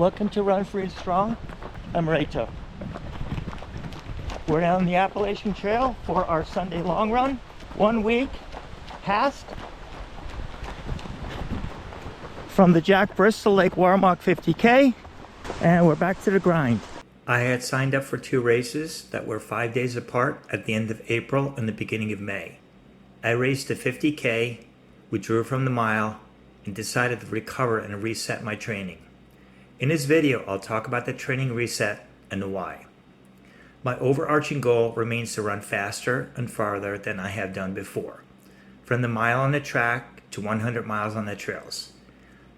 Welcome to Run Free and Strong. I'm Reto. We're down the Appalachian Trail for our Sunday long run. 1 week past from the Jack Bristol Lake Waramaug 50K, and we're back to the grind. I had signed up for 2 races that were 5 days apart at the end of April and the beginning of May. I raced the 50K, withdrew from the mile, and decided to recover and reset my training. In this video, I'll talk about the training reset and the why. My overarching goal remains to run faster and farther than I have done before, from the mile on the track to 100 miles on the trails.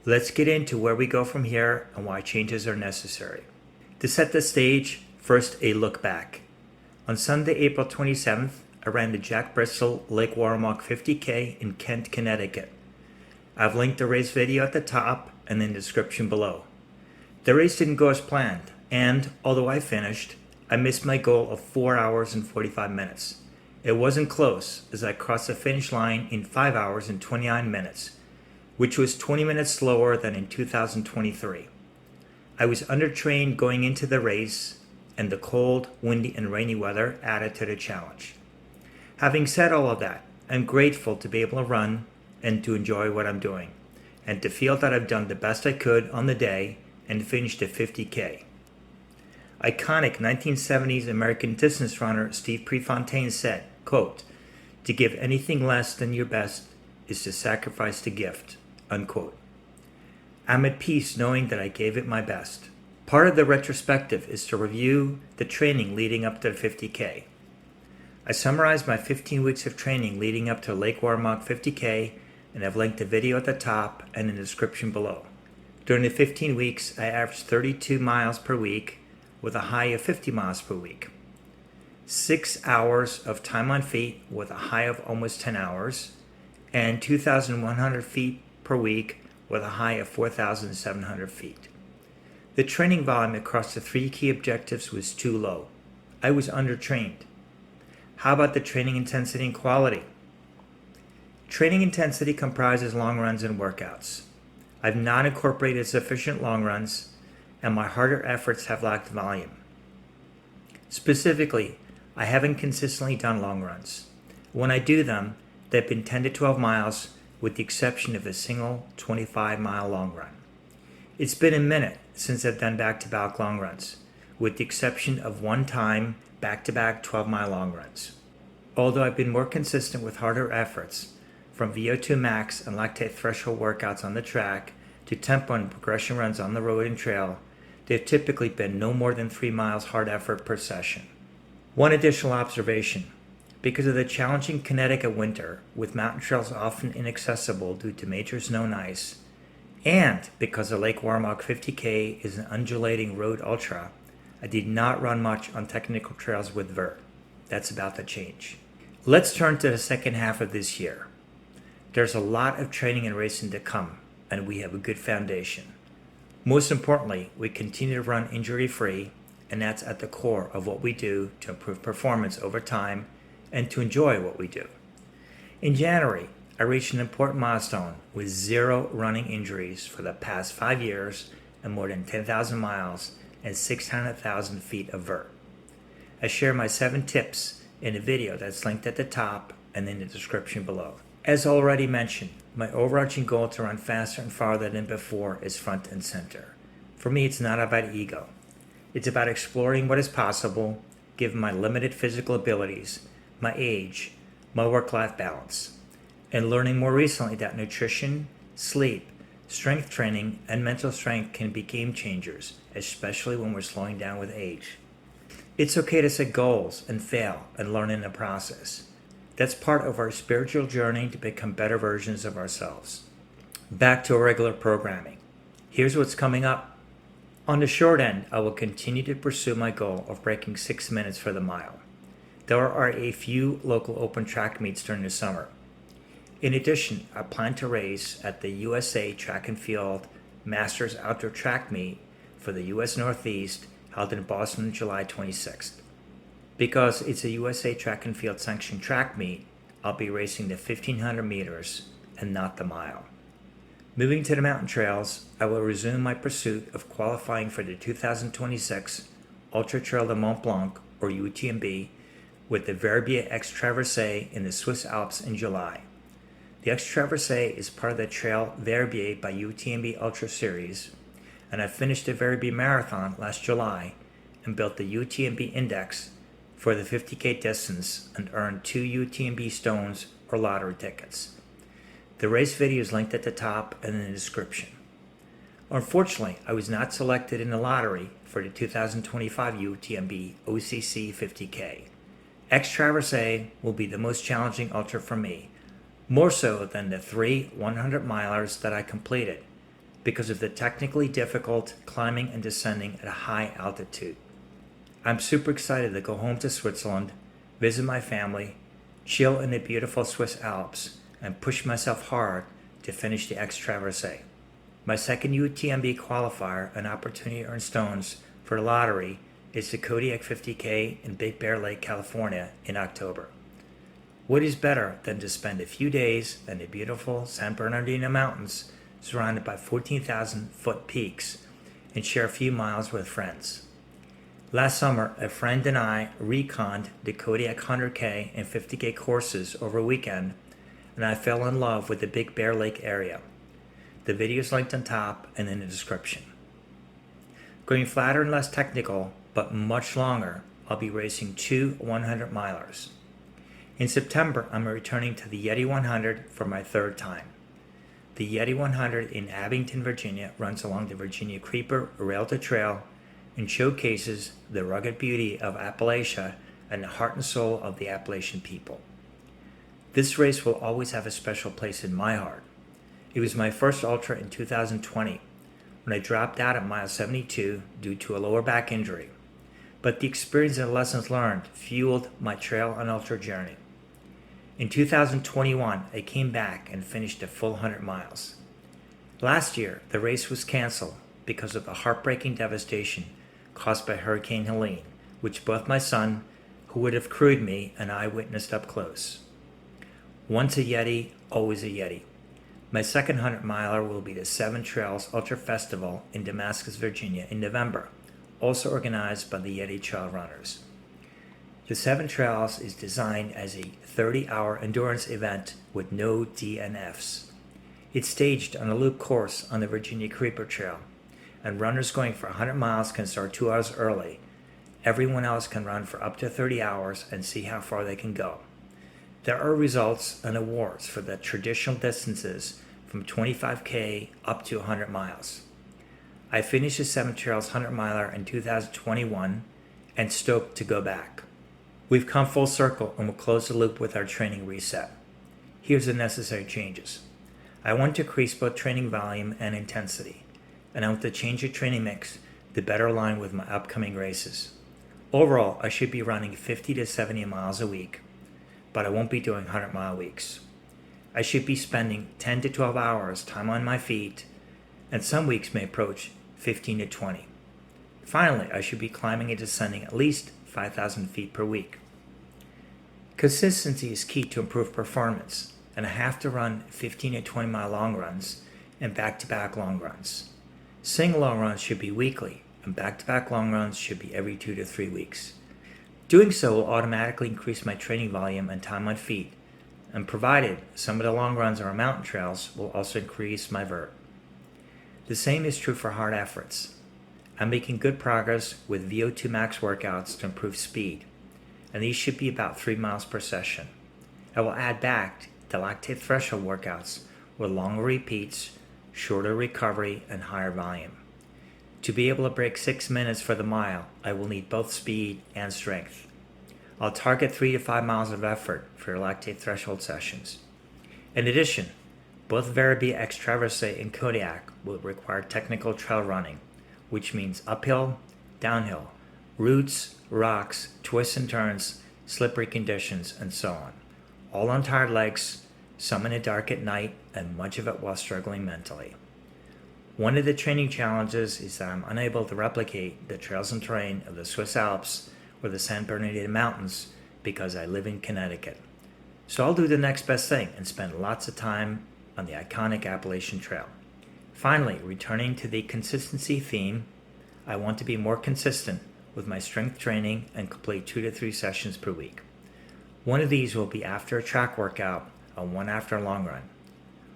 Let's get into where we go from here and why changes are necessary. To set the stage, first a look back. On Sunday, April 27th, I ran the Jack Bristol Lake Waramaug 50K in Kent, Connecticut. I've linked the race video at the top and in the description below. The race didn't go as planned, and although I finished, I missed my goal of 4 hours and 45 minutes. It wasn't close, as I crossed the finish line in 5 hours and 29 minutes, which was 20 minutes slower than in 2023. I was undertrained going into the race, and the cold, windy, and rainy weather added to the challenge. Having said all of that, I'm grateful to be able to run and to enjoy what I'm doing, and to feel that I've done the best I could on the day and finished the 50K. Iconic 1970s American distance runner Steve Prefontaine said, quote, "To give anything less than your best is to sacrifice the gift," unquote. I'm at peace knowing that I gave it my best. Part of the retrospective is to review the training leading up to the 50K. I summarized my 15 weeks of training leading up to Lake Waramaug 50K, and I've linked the video at the top and in the description below. During the 15 weeks, I averaged 32 miles per week with a high of 50 miles per week. 6 hours of time on feet with a high of almost 10 hours, and 2,100 feet per week with a high of 4,700 feet. The training volume across the 3 key objectives was too low. I was undertrained. How about the training intensity and quality? Training intensity comprises long runs and workouts. I've not incorporated sufficient long runs, and my harder efforts have lacked volume. Specifically, I haven't consistently done long runs. When I do them, they've been 10 to 12 miles, with the exception of a single 25-mile long run. It's been a minute since I've done back-to-back long runs, with the exception of one time back-to-back 12-mile long runs. Although I've been more consistent with harder efforts, from VO2 max and lactate threshold workouts on the track to tempo and progression runs on the road and trail, they've typically been no more than 3 miles hard effort per session. One additional observation: because of the challenging Connecticut winter, with mountain trails often inaccessible due to major snow and ice, and because the Lake Waramaug 50K is an undulating road ultra, I did not run much on technical trails with vert. That's about to change. Let's turn to the second half of this year. There's a lot of training and racing to come, and we have a good foundation. Most importantly, we continue to run injury-free, and that's at the core of what we do to improve performance over time and to enjoy what we do. In January, I reached an important milestone with 0 running injuries for the past 5 years and more than 10,000 miles and 600,000 feet of vert. I share my 7 tips in a video that's linked at the top and in the description below. As already mentioned, my overarching goal to run faster and farther than before is front and center. For me, it's not about ego. It's about exploring what is possible, given my limited physical abilities, my age, my work-life balance, and learning more recently that nutrition, sleep, strength training, and mental strength can be game changers, especially when we're slowing down with age. It's okay to set goals and fail and learn in the process. That's part of our spiritual journey to become better versions of ourselves. Back to our regular programming. Here's what's coming up. On the short end, I will continue to pursue my goal of breaking 6 minutes for the mile. There are a few local open track meets during the summer. In addition, I plan to race at the USA Track and Field Masters Outdoor Track Meet for the US Northeast held in Boston on July 26th. Because it's a USA Track and Field sanctioned track meet, I'll be racing the 1,500 meters and not the mile. Moving to the mountain trails, I will resume my pursuit of qualifying for the 2026 Ultra Trail de Mont Blanc, or UTMB, with the Verbier X Traversée in the Swiss Alps in July. The X Traversée is part of the Trail Verbier by UTMB Ultra Series, and I finished the Verbier Marathon last July and built the UTMB Index for the 50K distance and earned 2 UTMB stones or lottery tickets. The race video is linked at the top and in the description. Unfortunately, I was not selected in the lottery for the 2025 UTMB OCC 50K. X Traversée will be the most challenging ultra for me, more so than the 3 100-milers that I completed, because of the technically difficult climbing and descending at a high altitude. I'm super excited to go home to Switzerland, visit my family, chill in the beautiful Swiss Alps, and push myself hard to finish the X Traversée. My second UTMB qualifier, an opportunity to earn stones for the lottery, is the Kodiak 50K in Big Bear Lake, California in October. What is better than to spend a few days in the beautiful San Bernardino Mountains surrounded by 14,000-foot peaks and share a few miles with friends? Last summer, a friend and I reconned the Kodiak 100K and 50K courses over a weekend, and I fell in love with the Big Bear Lake area. The video is linked on top and in the description. Going flatter and less technical, but much longer, I'll be racing 2 100-milers. In September, I'm returning to the Yeti 100 for my third time. The Yeti 100 in Abington, Virginia runs along the Virginia Creeper Rail-to Trail and showcases the rugged beauty of Appalachia and the heart and soul of the Appalachian people. This race will always have a special place in my heart. It was my first ultra in 2020, when I dropped out at mile 72 due to a lower back injury. But the experience and lessons learned fueled my trail and ultra journey. In 2021, I came back and finished a full 100 miles. Last year, the race was canceled because of the heartbreaking devastation caused by Hurricane Helene, which both my son, who would have crewed me, and I witnessed up close. Once a Yeti, always a Yeti. My second 100-miler will be the Seven Trails Ultra Festival in Damascus, Virginia in November, also organized by the Yeti Trail Runners. The Seven Trails is designed as a 30-hour endurance event with no DNFs. It's staged on a loop course on the Virginia Creeper Trail, and runners going for 100 miles can start 2 hours early. Everyone else can run for up to 30 hours and see how far they can go. There are results and awards for the traditional distances from 25K up to 100 miles. I finished the Seven Trails 100-miler in 2021 and stoked to go back. We've come full circle and will close the loop with our training reset. Here's the necessary changes. I want to increase both training volume and intensity, and I want to change the training mix to better align with my upcoming races. Overall, I should be running 50 to 70 miles a week, but I won't be doing 100-mile weeks. I should be spending 10 to 12 hours time on my feet, and some weeks may approach 15 to 20. Finally, I should be climbing and descending at least 5,000 feet per week. Consistency is key to improve performance, and I have to run 15 to 20 mile long runs and back-to-back long runs. Single long runs should be weekly, and back-to-back long runs should be every 2 to 3 weeks. Doing so will automatically increase my training volume and time on feet, and provided some of the long runs on our mountain trails will also increase my vert. The same is true for hard efforts. I'm making good progress with VO2 max workouts to improve speed, and these should be about 3 miles per session. I will add back the lactate threshold workouts with longer repeats, shorter recovery, and higher volume. To be able to break 6 minutes for the mile, I will need both speed and strength. I'll target 3 to 5 miles of effort for your lactate threshold sessions. In addition, both Verbier X Traversée and Kodiak will require technical trail running, which means uphill, downhill, roots, rocks, twists and turns, slippery conditions, and so on. All on tired legs, some in the dark at night, and much of it while struggling mentally. One of the training challenges is that I'm unable to replicate the trails and terrain of the Swiss Alps or the San Bernardino Mountains because I live in Connecticut. So I'll do the next best thing and spend lots of time on the iconic Appalachian Trail. Finally, returning to the consistency theme, I want to be more consistent with my strength training and complete 2 to 3 sessions per week. One of these will be after a track workout and one after a long run.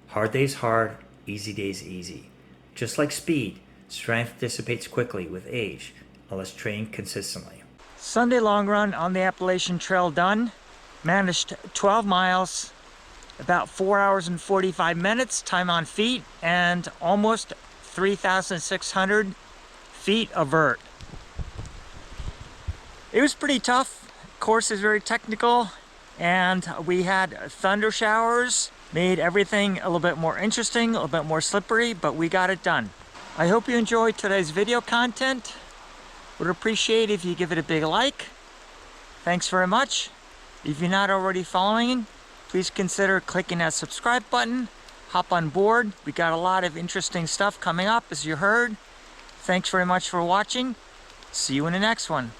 Hard days hard, easy days easy. Just like speed, strength dissipates quickly with age unless trained consistently. Sunday long run on the Appalachian Trail done. Managed 12 miles, about 4 hours and 45 minutes, time on feet, and almost 3,600 feet of vert. It was pretty tough. Course is very technical, and we had thunder showers, made everything a little bit more interesting, a little bit more slippery, but we got it done. I hope you enjoyed today's video content. Would appreciate if you give it a big like. Thanks very much. If you're not already following, please consider clicking that subscribe button. Hop on board. We got a lot of interesting stuff coming up, as you heard. Thanks very much for watching. See you in the next one.